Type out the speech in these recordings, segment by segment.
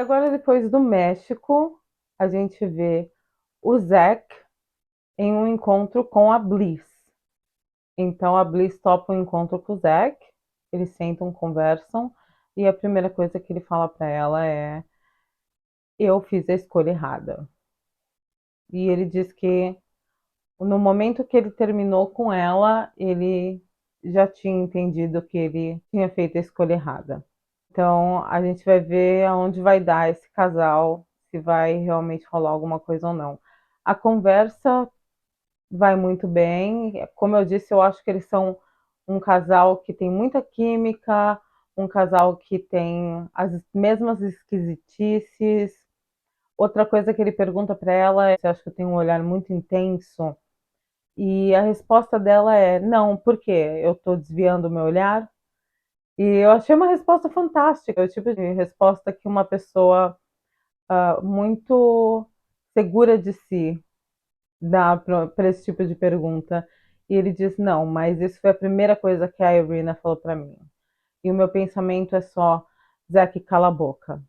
agora, depois do México, a gente vê o Zack em um encontro com a Bliss. Então a Bliss topa um encontro com o Zack, eles sentam, conversam, e a primeira coisa que ele fala pra ela é: eu fiz a escolha errada. E ele diz que no momento que ele terminou com ela, ele já tinha entendido que ele tinha feito a escolha errada. Então a gente vai ver aonde vai dar esse casal, se vai realmente rolar alguma coisa ou não. A conversa vai muito bem. Como eu disse, eu acho que eles são um casal que tem muita química, um casal que tem as mesmas esquisitices. Outra coisa que ele pergunta para ela é: você acha que eu tenho um olhar muito intenso? E a resposta dela é: não, por quê? Eu estou desviando o meu olhar? E eu achei uma resposta fantástica, o tipo de resposta que uma pessoa muito segura de si dá para esse tipo de pergunta. E ele diz: não, mas isso foi a primeira coisa que a Irina falou para mim. E o meu pensamento é só: Zack, cala a boca.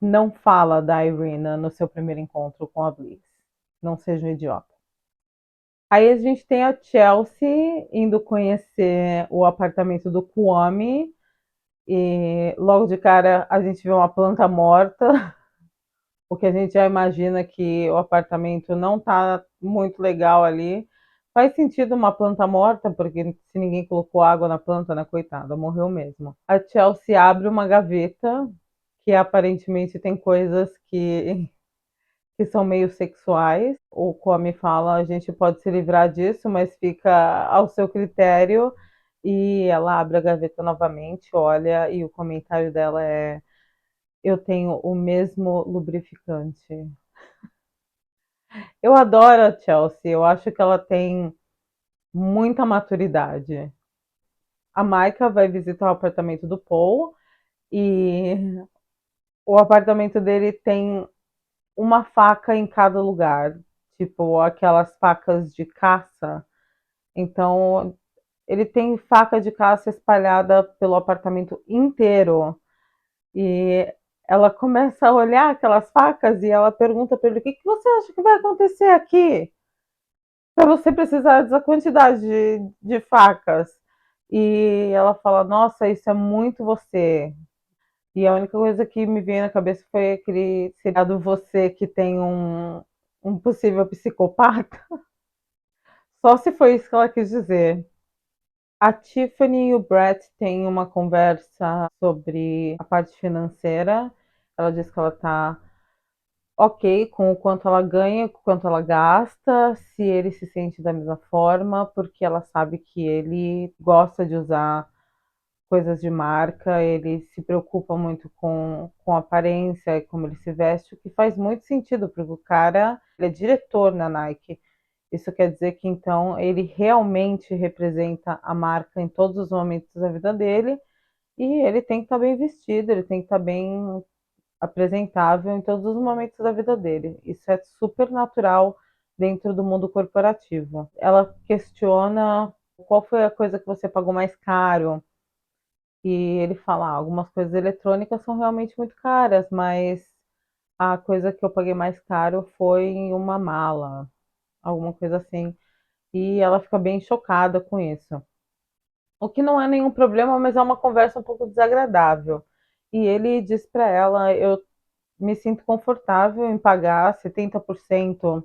Não fala da Irina no seu primeiro encontro com a Bliss. Não seja um idiota. Aí a gente tem a Chelsea indo conhecer o apartamento do Kwame. E logo de cara a gente vê uma planta morta, o que a gente já imagina que o apartamento não está muito legal ali. Faz sentido uma planta morta, porque se ninguém colocou água na planta, né, coitada, morreu mesmo. A Chelsea abre uma gaveta que aparentemente tem coisas que são meio sexuais. O Kwame fala: a gente pode se livrar disso, mas fica ao seu critério. E ela abre a gaveta novamente, olha, e o comentário dela é: eu tenho o mesmo lubrificante. Eu adoro a Chelsea, eu acho que ela tem muita maturidade. A Maika vai visitar o apartamento do Paul e o apartamento dele tem uma faca em cada lugar, tipo aquelas facas de caça. Então, ele tem faca de caça espalhada pelo apartamento inteiro. E ela começa a olhar aquelas facas e ela pergunta para ele: o que você acha que vai acontecer aqui? Para você precisar dessa quantidade de facas. E ela fala: nossa, isso é muito você. E a única coisa que me veio na cabeça foi aquele seriado Você, que tem um possível psicopata. Só se foi isso que ela quis dizer. A Tiffany e o Brett têm uma conversa sobre a parte financeira. Ela diz que ela está ok com o quanto ela ganha, com o quanto ela gasta, se ele se sente da mesma forma, porque ela sabe que ele gosta de usar coisas de marca, ele se preocupa muito com a aparência e como ele se veste, o que faz muito sentido, porque o cara ele é diretor na Nike. Isso quer dizer que então ele realmente representa a marca em todos os momentos da vida dele e ele tem que estar bem vestido, ele tem que estar bem apresentável em todos os momentos da vida dele. Isso é super natural dentro do mundo corporativo. Ela questiona qual foi a coisa que você pagou mais caro. E ele fala: algumas coisas eletrônicas são realmente muito caras, mas a coisa que eu paguei mais caro foi uma mala, alguma coisa assim. E ela fica bem chocada com isso. O que não é nenhum problema, mas é uma conversa um pouco desagradável. E ele diz para ela: eu me sinto confortável em pagar 70%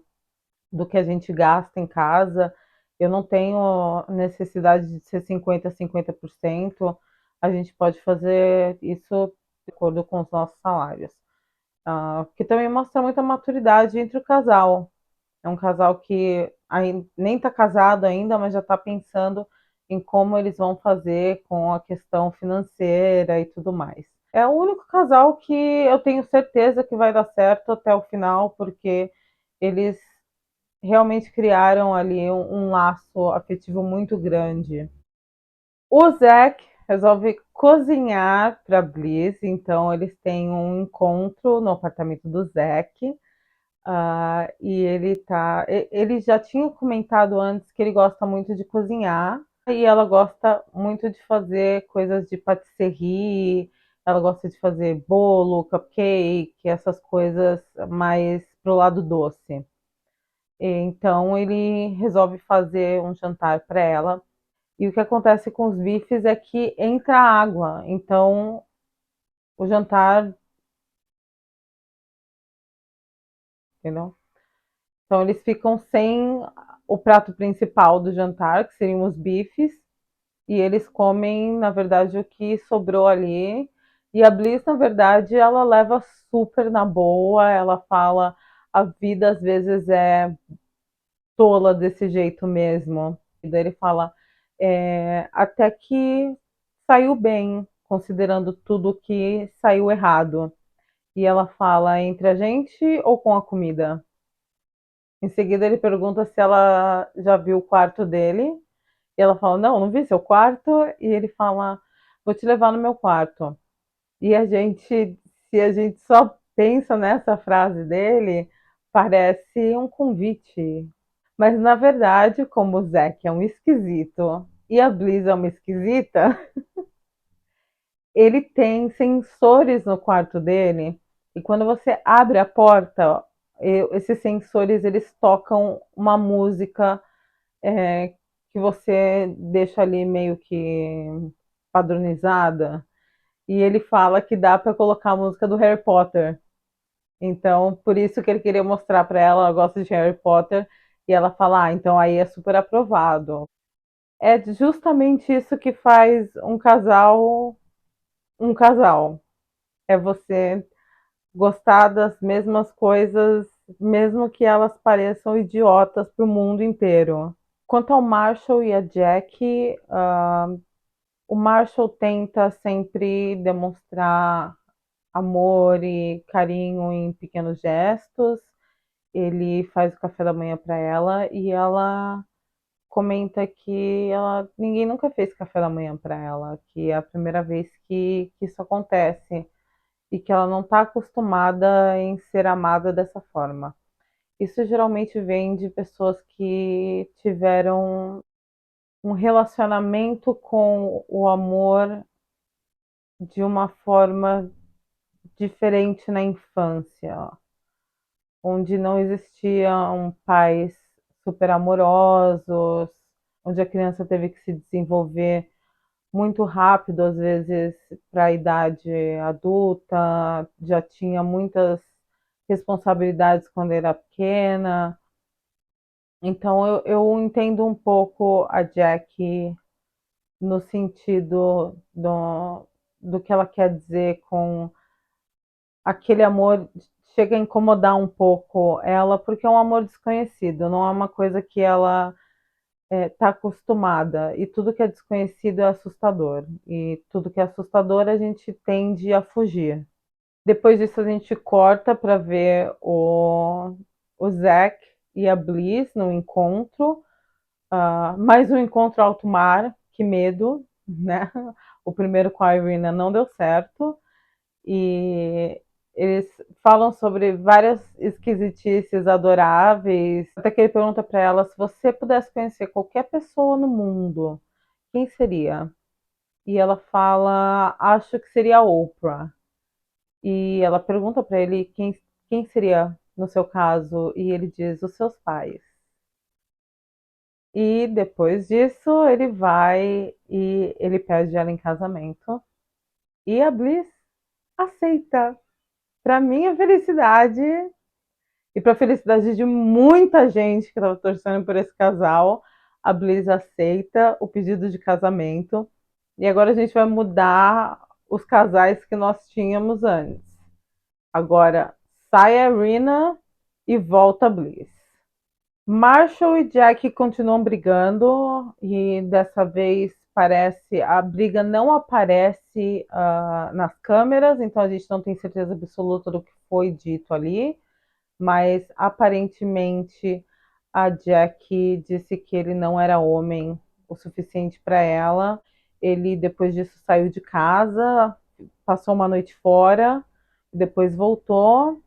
do que a gente gasta em casa. Eu não tenho necessidade de ser 50%. A gente pode fazer isso de acordo com os nossos salários. Que também mostra muita maturidade entre o casal. É um casal que nem está casado ainda, mas já está pensando em como eles vão fazer com a questão financeira e tudo mais. É o único casal que eu tenho certeza que vai dar certo até o final, porque eles realmente criaram ali um laço afetivo muito grande. O Zack resolve cozinhar para Bliss, então eles têm um encontro no apartamento do Zack. E ele já tinha comentado antes que ele gosta muito de cozinhar e ela gosta muito de fazer coisas de patisserie. ela gosta de fazer bolo, cupcake, essas coisas mais pro lado doce. Então ele resolve fazer um jantar para ela. E o que acontece com os bifes é que entra água. Então o jantar, entendeu? Então eles ficam sem o prato principal do jantar, que seriam os bifes, e eles comem, na verdade, o que sobrou ali. E a Bliss, na verdade, ela leva super na boa, ela fala, a vida às vezes é tola desse jeito mesmo. E daí ele fala, até que saiu bem, considerando tudo que saiu errado. E ela fala, entre a gente ou com a comida? Em seguida ele pergunta se ela já viu o quarto dele. E ela fala, não, não vi seu quarto. E ele fala, vou te levar no meu quarto. E a gente, se a gente só pensa nessa frase dele, parece um convite. Mas na verdade, como o Zack é um esquisito e a Bliss é uma esquisita, ele tem sensores no quarto dele. E quando você abre a porta, esses sensores eles tocam uma música é, que você deixa ali meio que padronizada. E ele fala que dá para colocar a música do Harry Potter. Então, por isso que ele queria mostrar para ela, ela gosta de Harry Potter, e ela fala, ah, então aí é super aprovado. É justamente isso que faz um casal. É você gostar das mesmas coisas, mesmo que elas pareçam idiotas para o mundo inteiro. Quanto ao Marshall e a Jack, o Marshall tenta sempre demonstrar amor e carinho em pequenos gestos. Ele faz o café da manhã para ela e ela comenta que ninguém nunca fez café da manhã para ela, que é a primeira vez que isso acontece e que ela não está acostumada em ser amada dessa forma. Isso geralmente vem de pessoas que tiveram um relacionamento com o amor de uma forma diferente na infância, onde não existiam pais super amorosos, onde a criança teve que se desenvolver muito rápido, às vezes para a idade adulta, já tinha muitas responsabilidades quando era pequena. Então eu entendo um pouco a Jack no sentido do que ela quer dizer com aquele amor chega a incomodar um pouco ela, porque é um amor desconhecido, não é uma coisa que ela está acostumada. E tudo que é desconhecido é assustador. E tudo que é assustador a gente tende a fugir. Depois disso a gente corta para ver o Zack e a Bliss no encontro. Mais um encontro alto mar, que medo, né? O primeiro com a Irina não deu certo. E eles falam sobre várias esquisitices adoráveis. Até que ele pergunta para ela se você pudesse conhecer qualquer pessoa no mundo, quem seria? E ela fala, acho que seria a Oprah. E ela pergunta para ele quem seria no seu caso, e ele diz os seus pais. E depois disso, ele vai e ele pede ela em casamento. E a Bliss aceita. Para minha felicidade e para a felicidade de muita gente que estava torcendo por esse casal, a Bliss aceita o pedido de casamento. E agora a gente vai mudar os casais que nós tínhamos antes. Agora sai a Rina e volta a Bliss. Marshall e Jack continuam brigando e dessa vez parece a briga não aparece nas câmeras, então a gente não tem certeza absoluta do que foi dito ali, mas aparentemente a Jack disse que ele não era homem o suficiente para ela. Ele depois disso saiu de casa, passou uma noite fora, depois voltou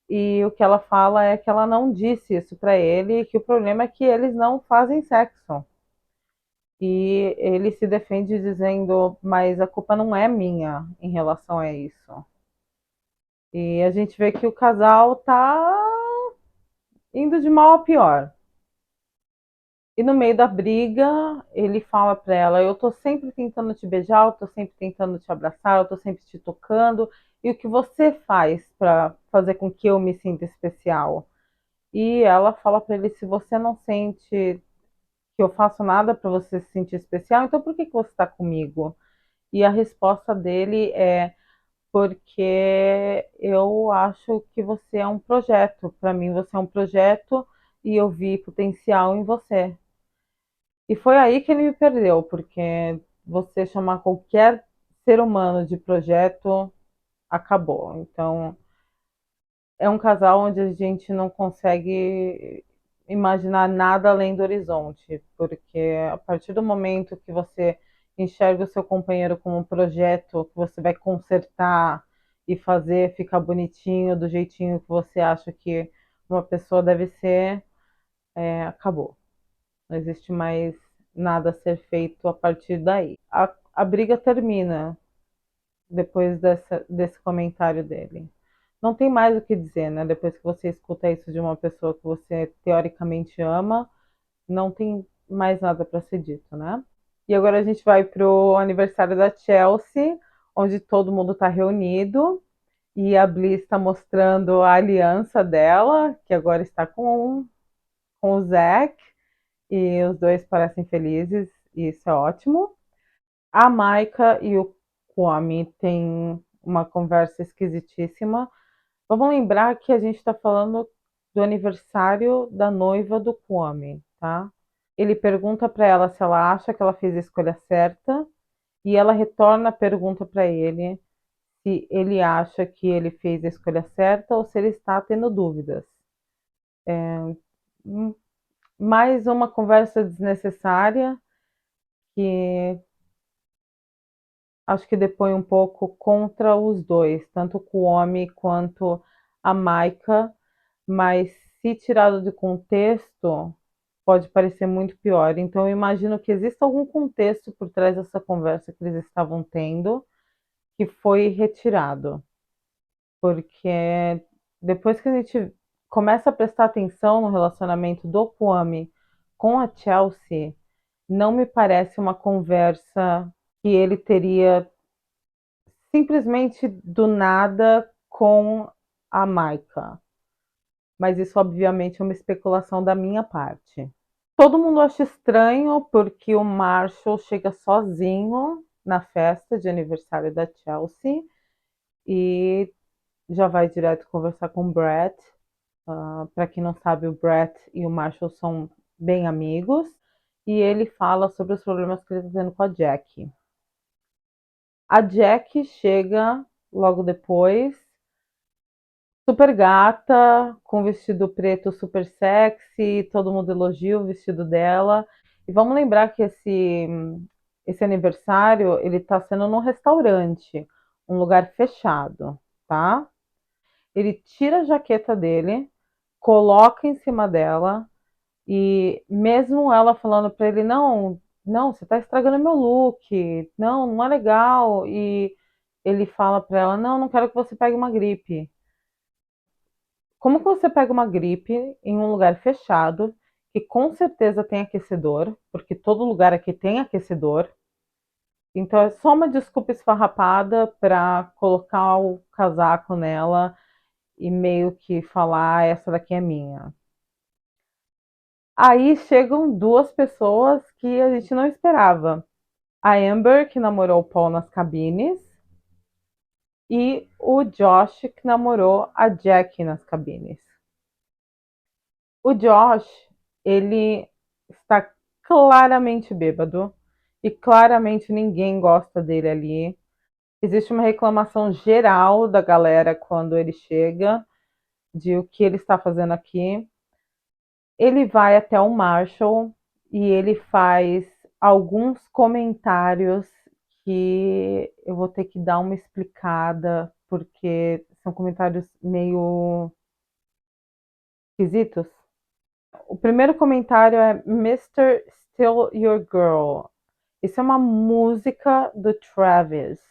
e o que ela fala é que ela não disse isso para ele, que o problema é que eles não fazem sexo. E ele se defende dizendo, mas a culpa não é minha em relação a isso. E a gente vê que o casal tá indo de mal a pior. E no meio da briga, ele fala pra ela: eu tô sempre tentando te beijar, eu tô sempre tentando te abraçar, eu tô sempre te tocando. E o que você faz pra fazer com que eu me sinta especial? E ela fala pra ele: se você não sente que eu faço nada pra você se sentir especial, então por que você tá comigo? E a resposta dele é: porque eu acho que você é um projeto. Pra mim, você é um projeto e eu vi potencial em você. E foi aí que ele me perdeu, porque você chamar qualquer ser humano de projeto acabou. Então, é um casal onde a gente não consegue imaginar nada além do horizonte, porque a partir do momento que você enxerga o seu companheiro como um projeto que você vai consertar e fazer ficar bonitinho do jeitinho que você acha que uma pessoa deve ser, acabou. Não existe mais nada a ser feito a partir daí. A briga termina depois desse comentário dele. Não tem mais o que dizer, né? Depois que você escuta isso de uma pessoa que você teoricamente ama, não tem mais nada para ser dito, né? E agora a gente vai pro aniversário da Chelsea, onde todo mundo está reunido e a Bliss está mostrando a aliança dela, que agora está com o Zack, e os dois parecem felizes, e isso é ótimo. A Maika e o Kwame têm uma conversa esquisitíssima. Vamos lembrar que a gente está falando do aniversário da noiva do Kwame, tá? Ele pergunta para ela se ela acha que ela fez a escolha certa e ela retorna a pergunta para ele se ele acha que ele fez a escolha certa ou se ele está tendo dúvidas. Hum, Mais uma conversa desnecessária que acho que depõe um pouco contra os dois, tanto o Kwame quanto a Maika, mas se tirado de contexto, pode parecer muito pior. Então, eu imagino que exista algum contexto por trás dessa conversa que eles estavam tendo que foi retirado, porque depois que a gente começa a prestar atenção no relacionamento do Kwame com a Chelsea, não me parece uma conversa que ele teria simplesmente do nada com a Maika. Mas isso, obviamente, é uma especulação da minha parte. Todo mundo acha estranho porque o Marshall chega sozinho na festa de aniversário da Chelsea e já vai direto conversar com o Brett. Para quem não sabe, o Brett e o Marshall são bem amigos. E ele fala sobre os problemas que ele está tendo com a Jack. A Jack chega logo depois, super gata, com vestido preto super sexy, todo mundo elogia o vestido dela. E vamos lembrar que esse aniversário ele está sendo num restaurante, um lugar fechado, tá? Ele tira a jaqueta dele, coloca em cima dela e mesmo ela falando para ele não, não, você está estragando meu look, não, não é legal. E ele fala para ela, não, não quero que você pegue uma gripe. Como que você pega uma gripe em um lugar fechado, que com certeza tem aquecedor, porque todo lugar aqui tem aquecedor. Então é só uma desculpa esfarrapada para colocar o casaco nela e meio que falar: "Ah, essa daqui é minha". Aí chegam duas pessoas que a gente não esperava. A Amber, que namorou o Paul nas cabines, e o Josh, que namorou a Jack nas cabines. O Josh, ele está claramente bêbado e claramente ninguém gosta dele ali. Existe uma reclamação geral da galera quando ele chega de o que ele está fazendo aqui. Ele vai até o Marshall e ele faz alguns comentários que eu vou ter que dar uma explicada porque são comentários meio esquisitos. O primeiro comentário é Mr. Still Your Girl. Isso é uma música do Travis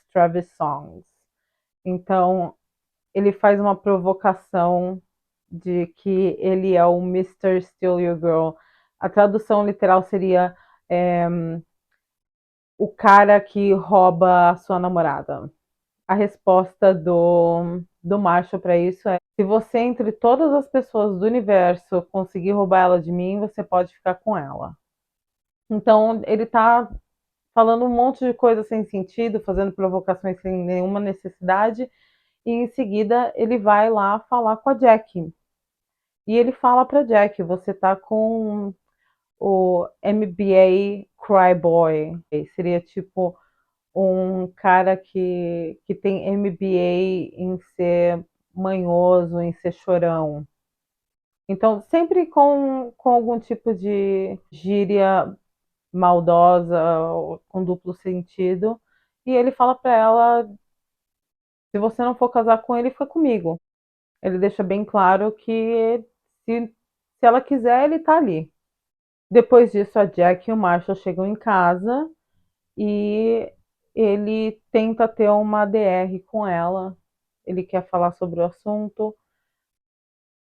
Songs. Então, ele faz uma provocação de que ele é o Mr. Steal Your Girl. A tradução literal seria é, o cara que rouba a sua namorada. A resposta do Marshall para isso é: se você, entre todas as pessoas do universo, conseguir roubar ela de mim, você pode ficar com ela. Então, ele tá falando um monte de coisa sem sentido, fazendo provocações sem nenhuma necessidade, e em seguida ele vai lá falar com a Jack. E ele fala para Jack: você tá com o MBA Cryboy. Seria tipo um cara que tem MBA em ser manhoso, em ser chorão. Então, sempre com algum tipo de gíria maldosa, com duplo sentido. E ele fala para ela: se você não for casar com ele, fica comigo. Ele deixa bem claro que se ela quiser, ele tá ali. Depois disso, a Jack e o Marshall chegam em casa e ele tenta ter uma DR com ela. Ele quer falar sobre o assunto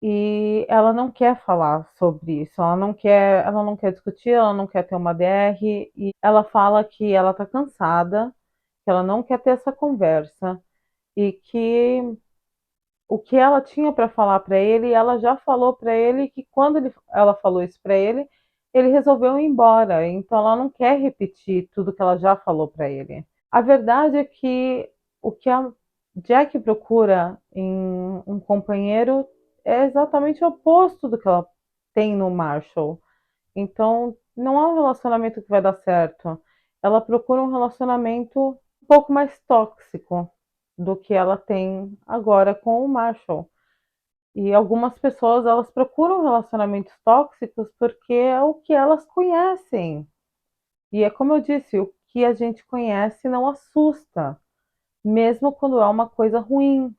e ela não quer falar sobre isso. Ela não quer discutir, ela não quer ter uma DR e ela fala que ela tá cansada, que ela não quer ter essa conversa e que o que ela tinha para falar para ele, ela já falou para ele, que quando ela falou isso para ele resolveu ir embora. Então ela não quer repetir tudo que ela já falou para ele. A verdade é que o que a Jack procura em um companheiro é exatamente o oposto do que ela tem no Marshall. Então não é um relacionamento que vai dar certo. Ela procura um relacionamento um pouco mais tóxico do que ela tem agora com o Marshall. E algumas pessoas, elas procuram relacionamentos tóxicos porque é o que elas conhecem. E é como eu disse, o que a gente conhece não assusta, mesmo quando é uma coisa ruim.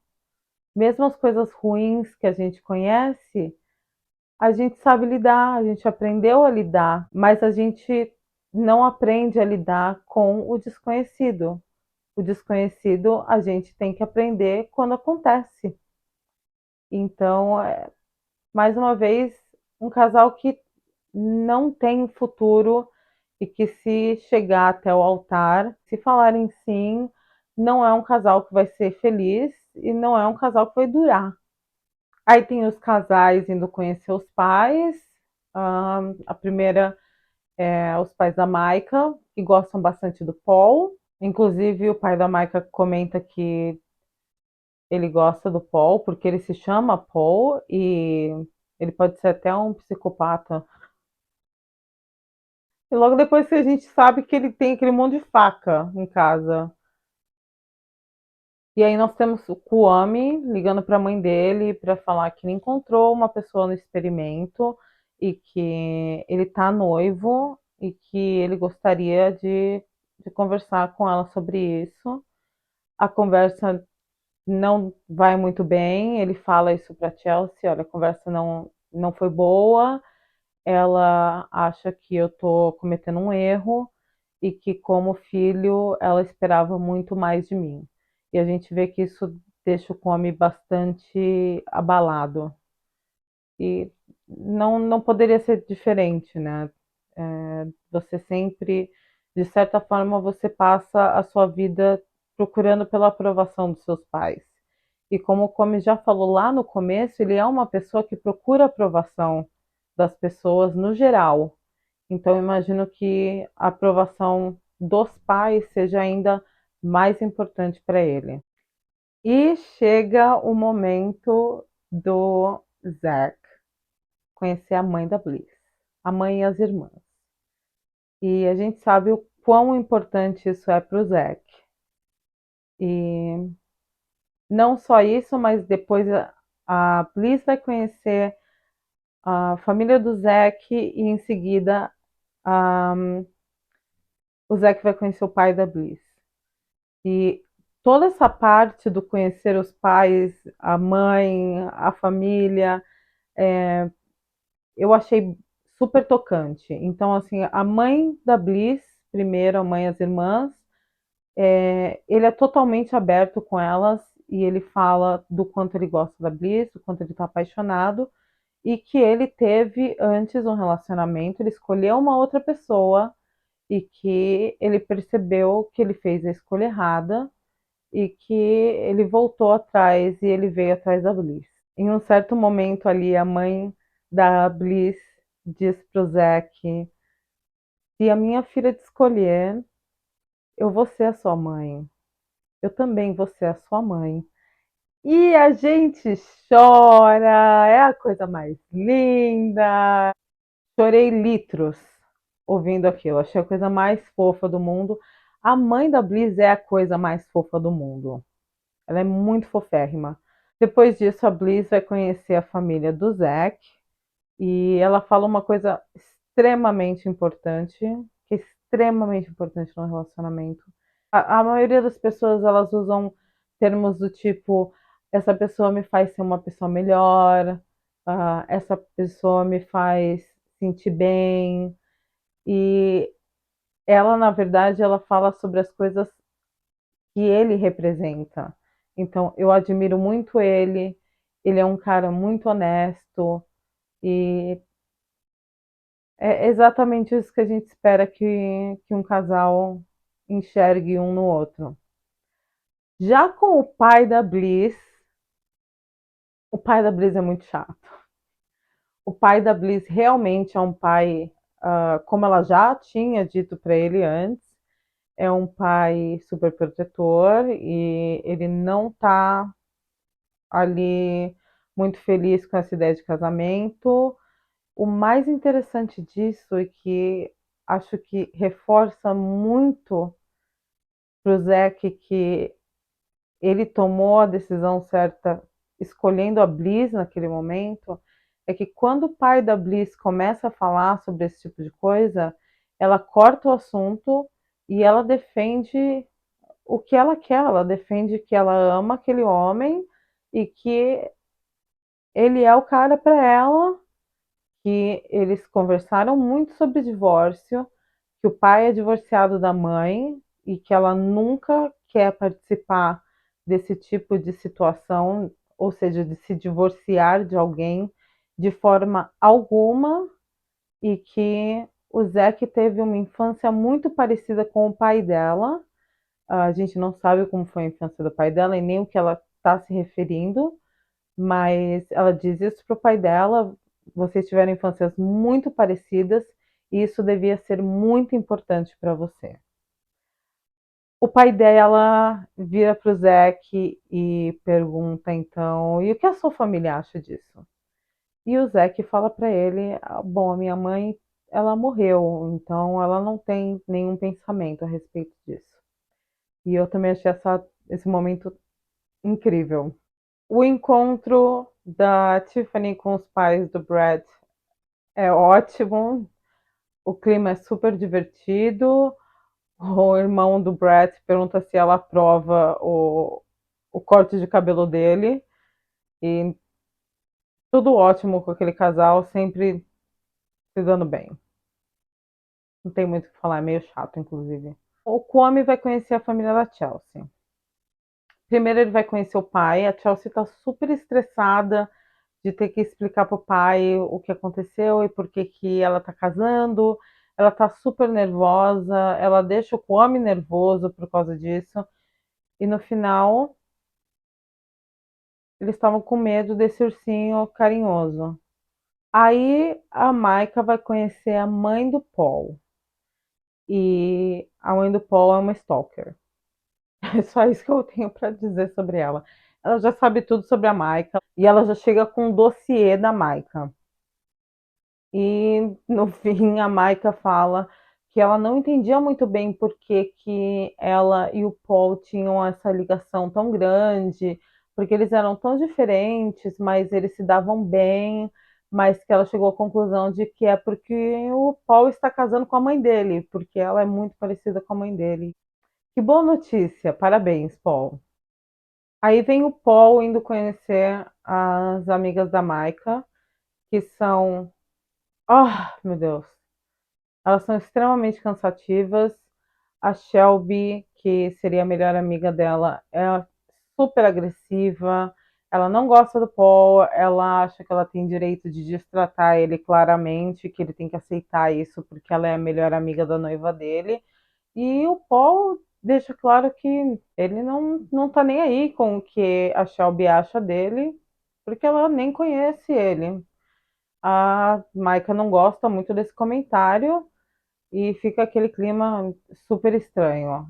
Mesmo as coisas ruins que a gente conhece, a gente sabe lidar, a gente aprendeu a lidar, mas a gente não aprende a lidar com o desconhecido. O desconhecido a gente tem que aprender quando acontece. Então, mais uma vez, um casal que não tem futuro e que, se chegar até o altar, se falarem sim, não é um casal que vai ser feliz e não é um casal que vai durar. Aí tem os casais indo conhecer os pais. A primeira é os pais da Maika, que gostam bastante do Paul. Inclusive, o pai da Maika comenta que ele gosta do Paul porque ele se chama Paul e ele pode ser até um psicopata. E logo depois que a gente sabe que ele tem aquele monte de faca em casa. E aí nós temos o Kwame ligando para a mãe dele para falar que ele encontrou uma pessoa no experimento e que ele tá noivo e que ele gostaria de conversar com ela sobre isso. A conversa não vai muito bem, ele fala isso para Chelsea: olha, a conversa não foi boa, ela acha que eu tô cometendo um erro e que, como filho, ela esperava muito mais de mim. E a gente vê que isso deixa o Come bastante abalado. E não poderia ser diferente, né? Você sempre, de certa forma, você passa a sua vida procurando pela aprovação dos seus pais. E como o Come já falou lá no começo, ele é uma pessoa que procura aprovação das pessoas no geral. Então, imagino que a aprovação dos pais seja ainda mais importante para ele. E chega o momento do Zack conhecer a mãe da Bliss, a mãe e as irmãs. E a gente sabe o quão importante isso é para o Zack. E não só isso, mas depois a Bliss vai conhecer a família do Zack e em seguida o Zack vai conhecer o pai da Bliss. E toda essa parte do conhecer os pais, a mãe, a família, eu achei super tocante. Então, assim, a mãe da Bliss, primeiro, a mãe e as irmãs, ele é totalmente aberto com elas e ele fala do quanto ele gosta da Bliss, do quanto ele está apaixonado e que ele teve antes um relacionamento, ele escolheu uma outra pessoa e que ele percebeu que ele fez a escolha errada e que ele voltou atrás e ele veio atrás da Bliss. Em um certo momento ali, a mãe da Bliss diz pro Zack: se a minha filha te escolher, eu vou ser a sua mãe. Eu também vou ser a sua mãe. E a gente chora, é a coisa mais linda. Chorei litros ouvindo aquilo, achei a coisa mais fofa do mundo. A mãe da Bliss é a coisa mais fofa do mundo. Ela é muito foférrima. Depois disso, a Bliss vai conhecer a família do Zack e ela fala uma coisa extremamente importante, que é extremamente importante no relacionamento. A maioria das pessoas elas usam termos do tipo essa pessoa me faz ser uma pessoa melhor, essa pessoa me faz sentir bem. E ela, na verdade, ela fala sobre as coisas que ele representa. Então, eu admiro muito ele. Ele é um cara muito honesto e é exatamente isso que a gente espera que um casal enxergue um no outro. Já com o pai da Bliss é muito chato. O pai da Bliss realmente é um pai, como ela já tinha dito para ele antes, é um pai super protetor e ele não tá ali muito feliz com essa ideia de casamento. O mais interessante disso é que acho que reforça muito pro Zack que ele tomou a decisão certa escolhendo a Bliss naquele momento, é que quando o pai da Bliss começa a falar sobre esse tipo de coisa, ela corta o assunto e ela defende o que ela quer, ela defende que ela ama aquele homem e que ele é o cara para ela, que eles conversaram muito sobre divórcio, que o pai é divorciado da mãe e que ela nunca quer participar desse tipo de situação, ou seja, de se divorciar de alguém de forma alguma e que o Zack teve uma infância muito parecida com o pai dela. A gente não sabe como foi a infância do pai dela e nem o que ela está se referindo, mas ela diz isso pro pai dela: vocês tiveram infâncias muito parecidas e isso devia ser muito importante para você. O pai dela vira pro Zack e pergunta então: e o que a sua família acha disso? E o Zack fala para ele: bom, a minha mãe ela morreu, então ela não tem nenhum pensamento a respeito disso. E eu também achei esse momento incrível. O encontro da Tiffany com os pais do Brad é ótimo, o clima é super divertido. O irmão do Brad pergunta se ela aprova o corte de cabelo dele. E tudo ótimo com aquele casal, sempre se dando bem. Não tem muito o que falar, é meio chato, inclusive. O Kwame vai conhecer a família da Chelsea. Primeiro ele vai conhecer o pai, a Chelsea tá super estressada de ter que explicar pro pai o que aconteceu e por que que ela tá casando. Ela tá super nervosa, ela deixa o Kwame nervoso por causa disso. E no final, eles estavam com medo desse ursinho carinhoso. Aí a Maika vai conhecer a mãe do Paul. E a mãe do Paul é uma stalker. É só isso que eu tenho para dizer sobre ela. Ela já sabe tudo sobre a Maika e ela já chega com um dossiê da Maika. E no fim a Maika fala que ela não entendia muito bem por que, que ela e o Paul tinham essa ligação tão grande, porque eles eram tão diferentes, mas eles se davam bem, mas que ela chegou à conclusão de que é porque o Paul está casando com a mãe dele, porque ela é muito parecida com a mãe dele. Que boa notícia, parabéns, Paul. Aí vem o Paul indo conhecer as amigas da Maika, que são Meu Deus. Elas são extremamente cansativas. A Shelby, que seria a melhor amiga dela, é super agressiva. Ela não gosta do Paul, ela acha que ela tem direito de destratar ele claramente, que ele tem que aceitar isso porque ela é a melhor amiga da noiva dele. E o Paul deixa claro que ele não tá nem aí com o que a Shelby acha dele, porque ela nem conhece ele. A Maika não gosta muito desse comentário e fica aquele clima super estranho.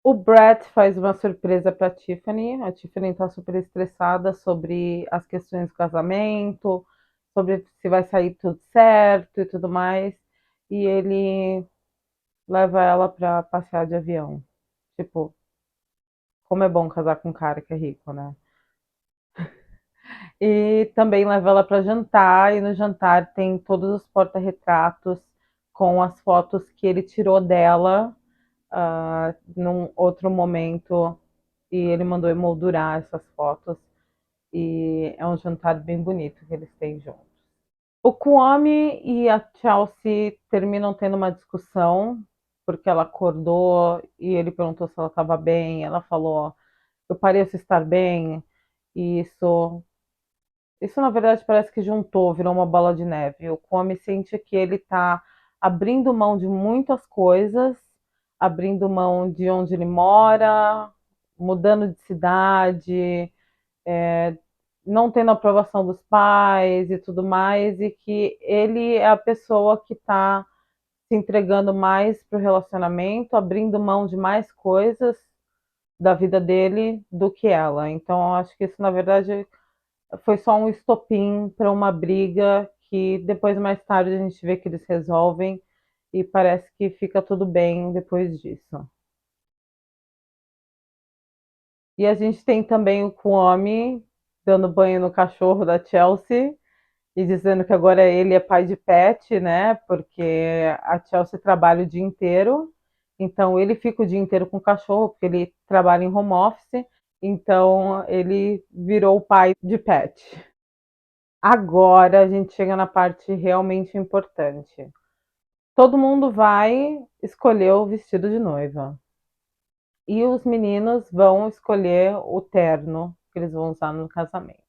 O Brett faz uma surpresa para Tiffany. A Tiffany está super estressada sobre as questões do casamento, sobre se vai sair tudo certo e tudo mais. E ele leva ela para passear de avião. Tipo, como é bom casar com um cara que é rico, né? E também leva ela para jantar, e no jantar tem todos os porta-retratos com as fotos que ele tirou dela num outro momento, e ele mandou emoldurar essas fotos. E é um jantar bem bonito que eles têm juntos. O Kwame e a Chelsea terminam tendo uma discussão, porque ela acordou e ele perguntou se ela estava bem. Ela falou: eu pareço estar bem. E isso na verdade parece que juntou, virou uma bola de neve. O Kwame sente que ele está abrindo mão de muitas coisas, abrindo mão de onde ele mora, mudando de cidade, é, não tendo aprovação dos pais e tudo mais, e que ele é a pessoa que está se entregando mais para o relacionamento, abrindo mão de mais coisas da vida dele do que ela. Então, eu acho que isso, na verdade, foi só um estopim para uma briga que depois, mais tarde, a gente vê que eles resolvem e parece que fica tudo bem depois disso. E a gente tem também o Kwame dando banho no cachorro da Chelsea e dizendo que agora ele é pai de pet, né? Porque a Chelsea trabalha o dia inteiro, então ele fica o dia inteiro com o cachorro, porque ele trabalha em home office, então ele virou o pai de pet. Agora a gente chega na parte realmente importante. Todo mundo vai escolher o vestido de noiva. E os meninos vão escolher o terno que eles vão usar no casamento.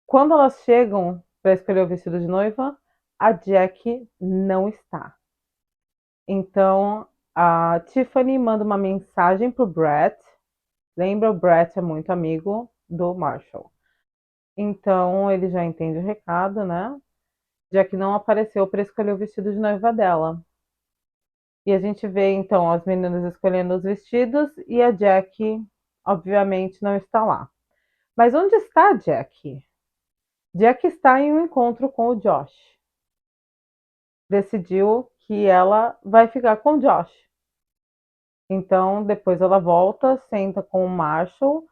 Quando elas chegam para escolher o vestido de noiva, a Jack não está. Então a Tiffany manda uma mensagem pro Brett. Lembra, o Brett é muito amigo do Marshall. Então ele já entende o recado, né? Jack não apareceu para escolher o vestido de noiva dela. E a gente vê então as meninas escolhendo os vestidos e a Jack, obviamente, não está lá. Mas onde está a Jack? Jack está em um encontro com o Josh. Decidiu que ela vai ficar com o Josh. Então, depois ela volta, senta com o Marshall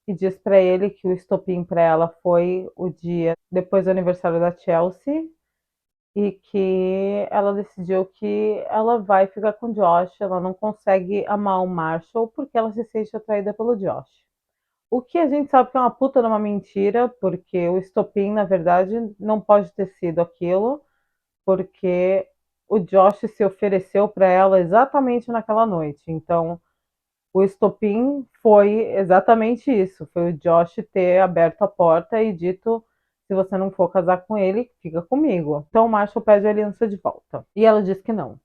e diz para ele que o estopim para ela foi o dia depois do aniversário da Chelsea e que ela decidiu que ela vai ficar com o Josh, ela não consegue amar o Marshall porque ela se sente atraída pelo Josh. O que a gente sabe que é uma puta de uma mentira, porque o estopim, na verdade, não pode ter sido aquilo, porque o Josh se ofereceu para ela exatamente naquela noite. Então, o estopim foi exatamente isso, foi o Josh ter aberto a porta e dito: se você não for casar com ele, fica comigo. Então o Marshall pede a aliança de volta. E ela diz que não.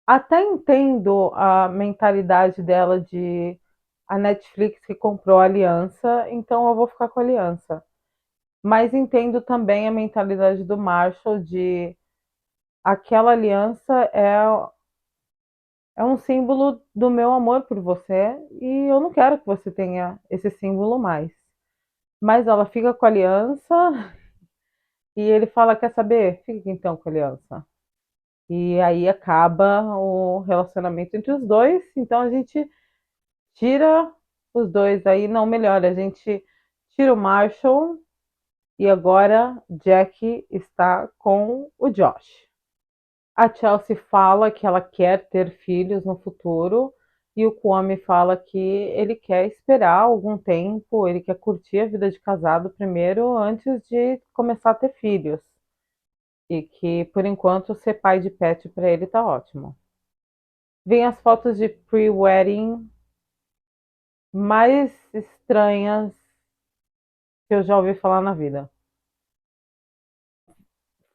Até entendo a mentalidade dela de a Netflix que comprou a aliança, então eu vou ficar com a aliança. Mas entendo também a mentalidade do Marshall de aquela aliança é um símbolo do meu amor por você e eu não quero que você tenha esse símbolo mais. Mas ela fica com a aliança e ele fala: quer saber? Fica então com a aliança. E aí acaba o relacionamento entre os dois. Então a gente tira os dois aí, não melhora, a gente tira o Marshall e agora Jack está com o Josh. A Chelsea fala que ela quer ter filhos no futuro e o Kwame fala que ele quer esperar algum tempo, ele quer curtir a vida de casado primeiro antes de começar a ter filhos. e que por enquanto ser pai de pet para ele tá ótimo. Vem as fotos de pre-wedding mais estranhas que eu já ouvi falar na vida.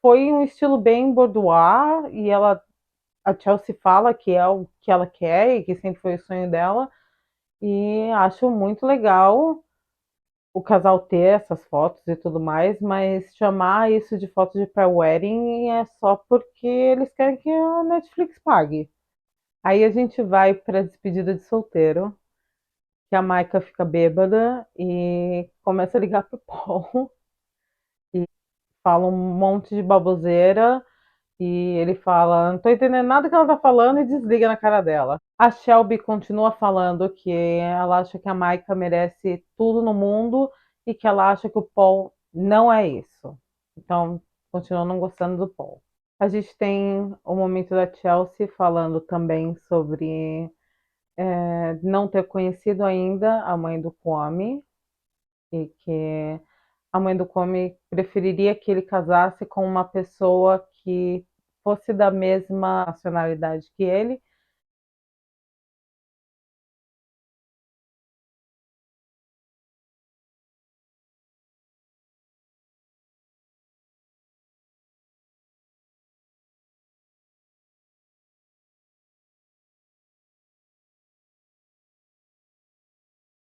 Foi um estilo bem boudoir e a Chelsea fala que é o que ela quer e que sempre foi o sonho dela. E acho muito legal o casal ter essas fotos e tudo mais, mas chamar isso de foto de pré-wedding é só porque eles querem que a Netflix pague. Aí a gente vai para a despedida de solteiro, que a Maika fica bêbada e começa a ligar pro Paul e fala um monte de baboseira e ele fala, não tô entendendo nada que ela tá falando e desliga na cara dela. A Shelby continua falando que ela acha que a Maika merece tudo no mundo e que ela acha que o Paul não é isso. Então, continua não gostando do Paul. A gente tem o momento da Chelsea falando também sobre não ter conhecido ainda a mãe do Kwame e que a mãe do Kwame preferiria que ele casasse com uma pessoa que fosse da mesma nacionalidade que ele